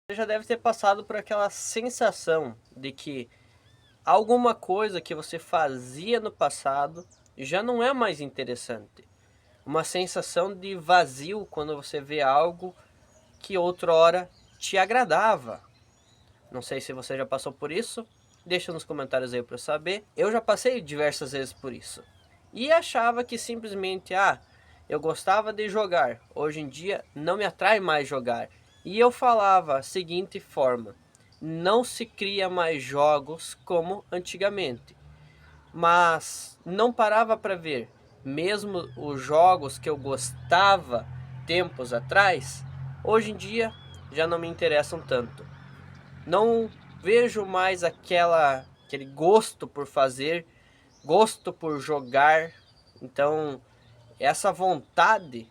Você já deve ter passado por aquela sensação de que alguma coisa que você fazia no passado já não é mais interessante. Uma sensação de vazio quando você vê algo que outrora te agradava. Não sei se você já passou por isso. Deixa nos comentários aí para eu saber. Eu já passei diversas vezes por isso. E achava que simplesmente, eu gostava de jogar. Hoje em dia não me atrai mais jogar. E eu falava a seguinte forma: não se cria mais jogos como antigamente. Mas não parava para ver, mesmo os jogos que eu gostava tempos atrás, hoje em dia já não me interessam tanto. Não vejo mais aquele gosto por fazer, gosto por jogar. Então, essa vontade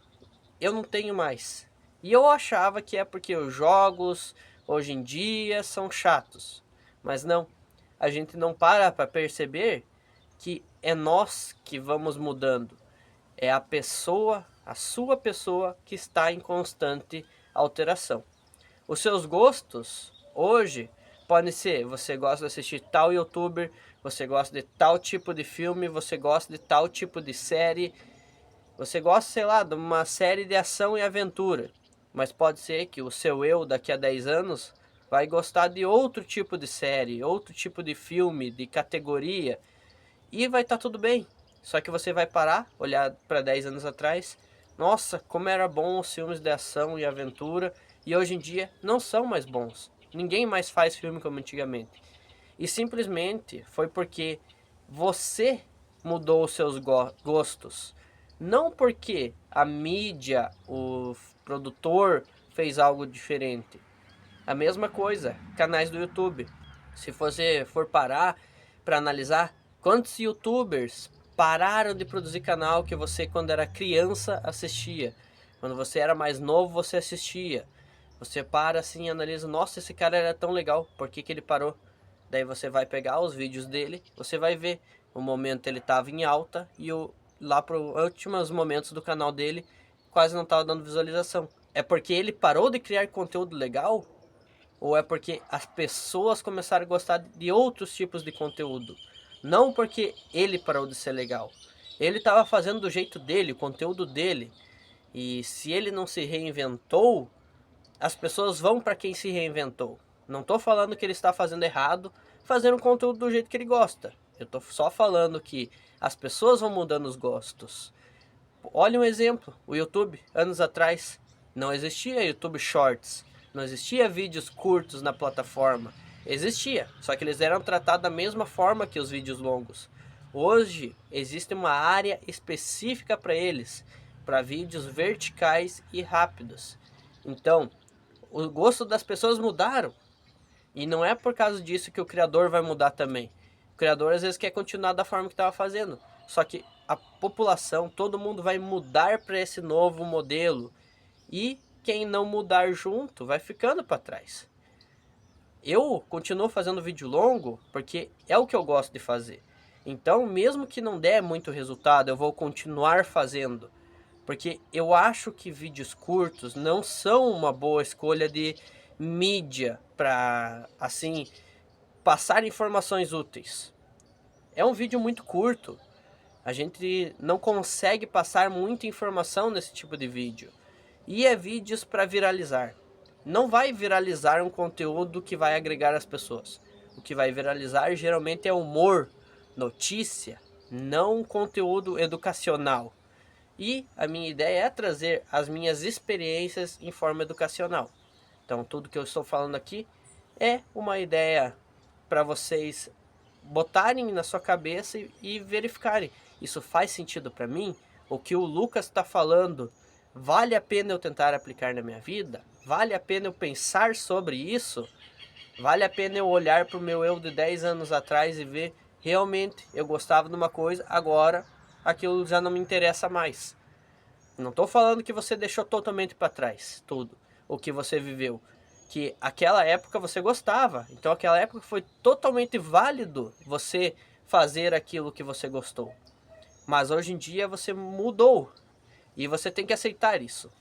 eu não tenho mais. E eu achava que é porque os jogos hoje em dia são chatos. Mas não, a gente não para perceber que é nós que vamos mudando. É a pessoa, a sua pessoa, que está em constante alteração. Os seus gostos hoje podem ser: você gosta de assistir tal youtuber, você gosta de tal tipo de filme, você gosta de tal tipo de série, você gosta, sei lá, de uma série de ação e aventura. Mas pode ser que o seu eu daqui a 10 anos vai gostar de outro tipo de série, outro tipo de filme, de categoria, e vai estar tudo bem. Só que você vai parar, olhar para 10 anos atrás, nossa, como era bom os filmes de ação e aventura, e hoje em dia não são mais bons. Ninguém mais faz filme como antigamente. E simplesmente foi porque você mudou os seus gostos. Não porque a mídia, o produtor fez algo diferente. A mesma coisa, canais do YouTube. Se você for parar para analisar, quantos youtubers pararam de produzir canal que você, quando era criança, assistia? Quando você era mais novo, você assistia. Você para assim e analisa: nossa, esse cara era tão legal, por que ele parou? Daí você vai pegar os vídeos dele, você vai ver o momento ele estava em alta e lá para os últimos momentos do canal dele quase não estava dando visualização. É porque ele parou de criar conteúdo legal? Ou é porque as pessoas começaram a gostar de outros tipos de conteúdo? Não porque ele parou de ser legal. Ele estava fazendo do jeito dele, o conteúdo dele. E se ele não se reinventou, as pessoas vão para quem se reinventou. Não estou falando que ele está fazendo errado, fazendo o conteúdo do jeito que ele gosta. Eu estou só falando que as pessoas vão mudando os gostos. Olha um exemplo, o YouTube, anos atrás, não existia YouTube Shorts, não existia vídeos curtos na plataforma. Existia, só que eles eram tratados da mesma forma que os vídeos longos. Hoje, existe uma área específica para eles, para vídeos verticais e rápidos. Então, o gosto das pessoas mudaram. E não é por causa disso que o criador vai mudar também. O criador às vezes quer continuar da forma que estava fazendo. Só que a população, todo mundo vai mudar para esse novo modelo. E quem não mudar junto vai ficando para trás. Eu continuo fazendo vídeo longo porque é o que eu gosto de fazer. Então, mesmo que não der muito resultado, eu vou continuar fazendo. Porque eu acho que vídeos curtos não são uma boa escolha de mídia para, assim, passar informações úteis. É um vídeo muito curto. A gente não consegue passar muita informação nesse tipo de vídeo. E é vídeos para viralizar. Não vai viralizar um conteúdo que vai agregar as pessoas. O que vai viralizar geralmente é humor, notícia, não conteúdo educacional. E a minha ideia é trazer as minhas experiências em forma educacional. Então, tudo que eu estou falando aqui é uma ideia para vocês botarem na sua cabeça e verificarem: isso faz sentido para mim? O que o Lucas está falando vale a pena eu tentar aplicar na minha vida? Vale a pena eu pensar sobre isso? Vale a pena eu olhar para o meu eu de 10 anos atrás e ver: realmente eu gostava de uma coisa, agora aquilo já não me interessa mais. Não estou falando que você deixou totalmente para trás tudo o que você viveu, que aquela época você gostava, então aquela época foi totalmente válido você fazer aquilo que você gostou. Mas hoje em dia você mudou e você tem que aceitar isso.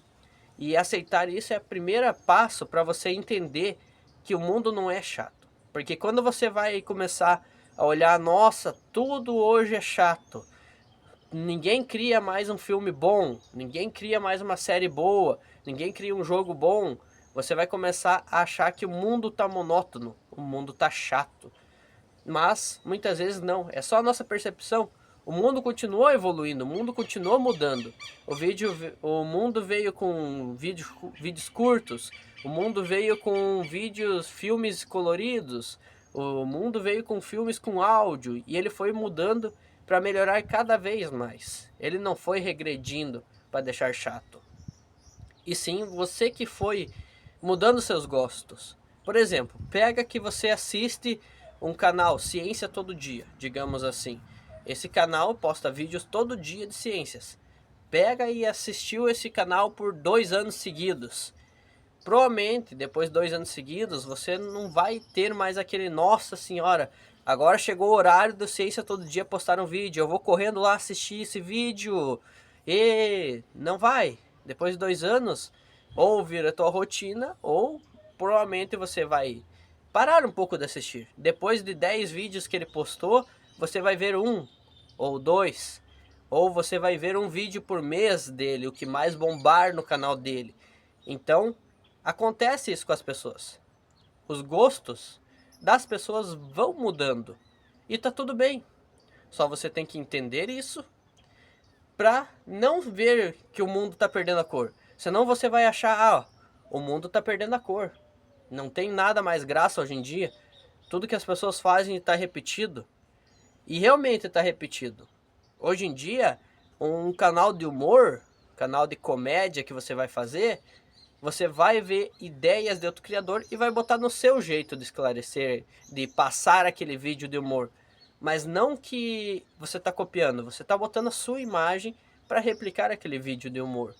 E aceitar isso é o primeiro passo para você entender que o mundo não é chato. Porque quando você vai começar a olhar, nossa, tudo hoje é chato. Ninguém cria mais um filme bom, ninguém cria mais uma série boa, ninguém cria um jogo bom. Você vai começar a achar que o mundo tá monótono, o mundo tá chato. Mas muitas vezes não, é só a nossa percepção. O mundo continuou evoluindo, o mundo continuou mudando. O mundo veio com vídeos curtos, o mundo veio com filmes coloridos, o mundo veio com filmes com áudio e ele foi mudando para melhorar cada vez mais. Ele não foi regredindo para deixar chato. E sim, você que foi mudando seus gostos. Por exemplo, pega que você assiste um canal Ciência Todo Dia, digamos assim. Esse canal posta vídeos todo dia de ciências. Pega e assistiu esse canal por 2 anos seguidos. Provavelmente, depois de 2 anos seguidos, você não vai ter mais aquele, nossa senhora, agora chegou o horário do Ciência Todo Dia postar um vídeo, eu vou correndo lá assistir esse vídeo. E não vai. Depois de 2 anos, ou vira tua rotina, ou provavelmente você vai parar um pouco de assistir. Depois de 10 vídeos que ele postou, você vai ver um ou dois. Ou você vai ver um vídeo por mês dele, o que mais bombar no canal dele. Então, acontece isso com as pessoas. Os gostos das pessoas vão mudando. E tá tudo bem. Só você tem que entender isso pra não ver que o mundo tá perdendo a cor. Senão você vai achar, o mundo tá perdendo a cor. Não tem nada mais graça hoje em dia. Tudo que as pessoas fazem está repetido. E realmente está repetido. Hoje em dia, um canal de humor, canal de comédia que você vai fazer, você vai ver ideias de outro criador e vai botar no seu jeito de esclarecer, de passar aquele vídeo de humor. Mas não que você está copiando, você está botando a sua imagem para replicar aquele vídeo de humor.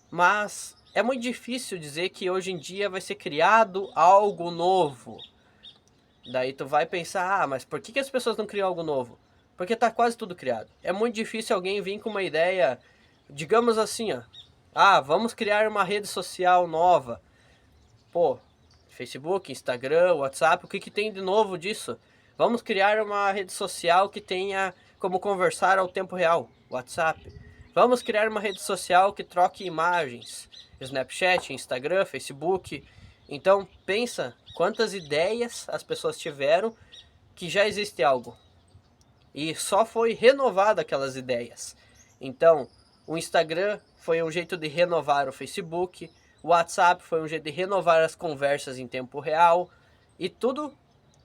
Mas é muito difícil dizer que hoje em dia vai ser criado algo novo. Daí tu vai pensar, mas por que as pessoas não criam algo novo? Porque tá quase tudo criado. É muito difícil alguém vir com uma ideia, digamos assim, vamos criar uma rede social nova. Pô, Facebook, Instagram, WhatsApp, o que tem de novo disso? Vamos criar uma rede social que tenha como conversar ao tempo real, WhatsApp. Vamos criar uma rede social que troque imagens, Snapchat, Instagram, Facebook. Então, pensa quantas ideias as pessoas tiveram que já existe algo. E só foi renovado aquelas ideias. Então, o Instagram foi um jeito de renovar o Facebook, o WhatsApp foi um jeito de renovar as conversas em tempo real, e tudo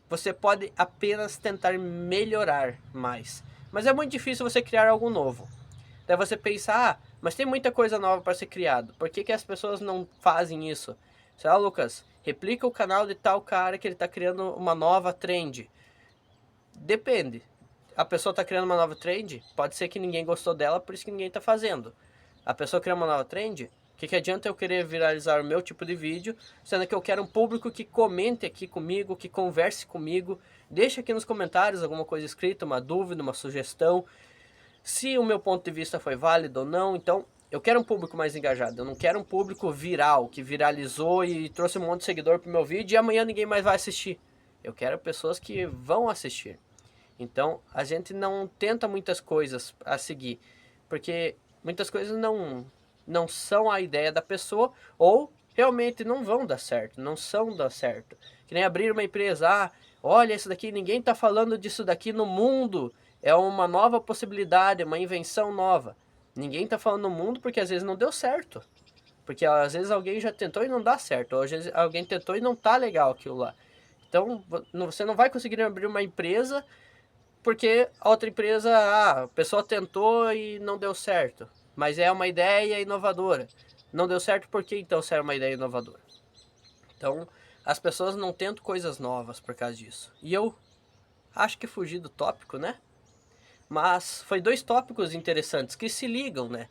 você pode apenas tentar melhorar mais. Mas é muito difícil você criar algo novo. Daí você pensa, mas tem muita coisa nova para ser criado. Por que as pessoas não fazem isso? Sei lá, Lucas, replica o canal de tal cara que ele está criando uma nova trend. Depende. A pessoa está criando uma nova trend, pode ser que ninguém gostou dela, por isso que ninguém está fazendo. A pessoa cria uma nova trend, o que adianta eu querer viralizar o meu tipo de vídeo, sendo que eu quero um público que comente aqui comigo, que converse comigo, deixa aqui nos comentários alguma coisa escrita, uma dúvida, uma sugestão, se o meu ponto de vista foi válido ou não. Então, eu quero um público mais engajado, eu não quero um público viral, que viralizou e trouxe um monte de seguidor pro meu vídeo e amanhã ninguém mais vai assistir. Eu quero pessoas que vão assistir. Então, a gente não tenta muitas coisas a seguir, porque muitas coisas não são a ideia da pessoa ou realmente não vão dar certo, não são dar certo. Que nem abrir uma empresa, olha, isso daqui, ninguém está falando disso daqui no mundo, é uma nova possibilidade, uma invenção nova. Ninguém está falando no mundo porque às vezes não deu certo. Porque às vezes alguém já tentou e não dá certo, ou às vezes alguém tentou e não tá legal aquilo lá. Então, você não vai conseguir abrir uma empresa porque a outra empresa, a pessoa tentou e não deu certo, mas é uma ideia inovadora. Não deu certo, por que então se é uma ideia inovadora? Então, as pessoas não tentam coisas novas por causa disso. E eu acho que fugi do tópico, né? Mas foi 2 tópicos interessantes que se ligam, né?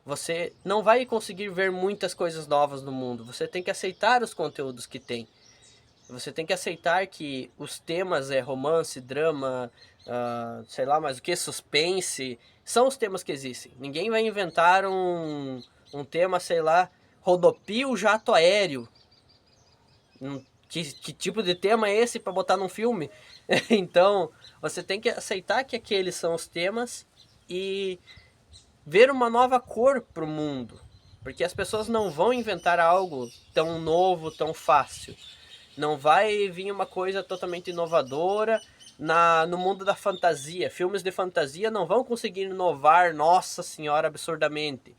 Você não vai conseguir ver muitas coisas novas no mundo. Você tem que aceitar os conteúdos que tem. Você tem que aceitar que os temas romance, drama, sei lá mais o que, suspense, são os temas que existem. Ninguém vai inventar um tema, sei lá, rodopia o jato aéreo. Que tipo de tema é esse para botar num filme? Então, você tem que aceitar que aqueles são os temas e ver uma nova cor para o mundo. Porque as pessoas não vão inventar algo tão novo, tão fácil. Não vai vir uma coisa totalmente inovadora no mundo da fantasia. Filmes de fantasia não vão conseguir inovar, nossa senhora, absurdamente.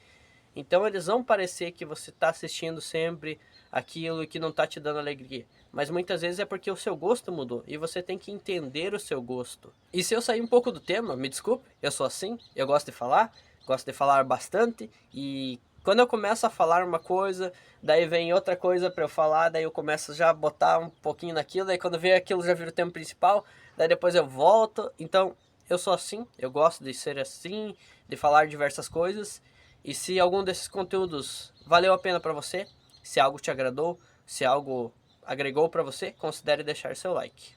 Então eles vão parecer que você está assistindo sempre aquilo que não está te dando alegria. Mas muitas vezes é porque o seu gosto mudou e você tem que entender o seu gosto. E se eu sair um pouco do tema, me desculpe, eu sou assim, eu gosto de falar bastante e quando eu começo a falar uma coisa, daí vem outra coisa para eu falar, daí eu começo já a botar um pouquinho naquilo, daí quando vem aquilo já vira o tema principal, daí depois eu volto. Então eu sou assim, eu gosto de ser assim, de falar diversas coisas. E se algum desses conteúdos valeu a pena para você, se algo te agradou, se algo agregou para você, considere deixar seu like.